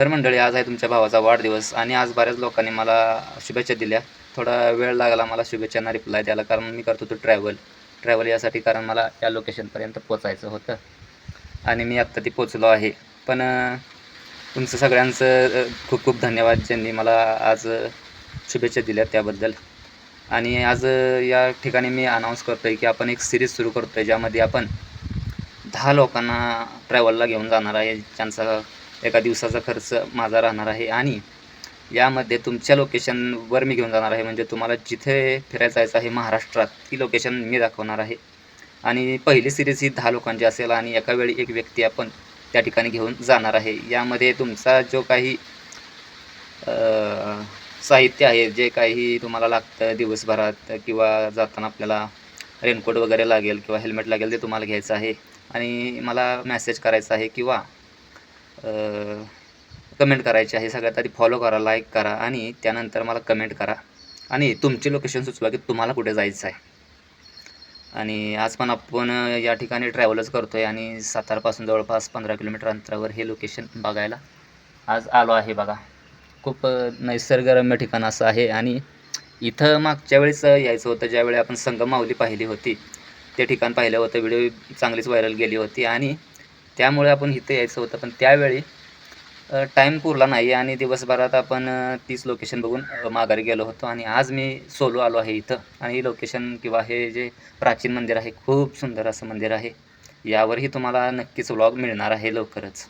तर मंडळी, आज आहे तुमच्या भावाचा वाढदिवस आणि आज बऱ्याच लोकांनी मला शुभेच्छा दिल्या. थोडा वेळ लागला मला शुभेच्छांना रिप्लाय द्यायला, कारण मी करत होतो ट्रॅव्हल यासाठी, कारण मला या लोकेशनपर्यंत पोचायचं होतं आणि मी आत्ता ती पोचलो आहे. पण तुमचं सगळ्यांचं खूप खूप धन्यवाद, ज्यांनी मला आज शुभेच्छा दिल्या त्याबद्दल. आणि आज या ठिकाणी मी अनाऊन्स करतो आहे की आपण एक सिरीज सुरू करतो आहे, ज्यामध्ये आपण 10 लोकांना ट्रॅव्हलला घेऊन जाणार आहे, ज्यांचा एका दिवसाचा खर्च माझा राहणार आहे. आणि यामध्ये तुमच्या लोकेशनवर मी घेऊन जाणार आहे, म्हणजे तुम्हाला जिथे फिरायला जायचं आहे महाराष्ट्रात, ती लोकेशन मी दाखवणार आहे. आणि पहिली सिरीज ही 10 लोकांची असेल आणि एका वेळी एक व्यक्ती आपण त्या ठिकाणी घेऊन जाणार आहे. यामध्ये तुमचा जो काही साहित्य आहे, जे काही तुम्हाला लागतं दिवसभरात किंवा जाताना आपल्याला रेनकोट वगैरे लागेल किंवा हेल्मेट लागेल, ते तुम्हाला घ्यायचं आहे आणि मला मेसेज करायचा आहे किंवा कमेंट करायची आहे. सगळ्यात आधी फॉलो करा, लाईक करा आणि त्यानंतर मला कमेंट करा आणि तुमची लोकेशन सुचवा की तुम्हाला कुठे जायचं आहे. आणि आज पण आपण या ठिकाणी ट्रॅव्हलच करतो आहे आणि सातारापासून जवळपास 15 किलोमीटर अंतरावर हे लोकेशन बघायला आज आलो आहे. बघा, खूप निसर्गरम्य ठिकाण असं आहे. आणि इथं मागच्या वेळेस यायचं होतं, ज्यावेळी आपण संगमावली पाहिली होती, ते ठिकाण पाहिलं होतं, व्हिडिओ चांगलीच व्हायरल गेली होती आणि त्यामुळे आपण इथं यायचं होतं. पण त्यावेळी टाईम पुरला नाही आणि दिवसभरात आपण तीच लोकेशन बघून माघारी गेलो होतो. आणि आज मी सोलो आलो आहे इथं आणि ही लोकेशन किंवा हे जे प्राचीन मंदिर आहे, खूप सुंदर असं मंदिर आहे. यावरही तुम्हाला नक्कीच व्लॉग मिळणार आहे लवकरच.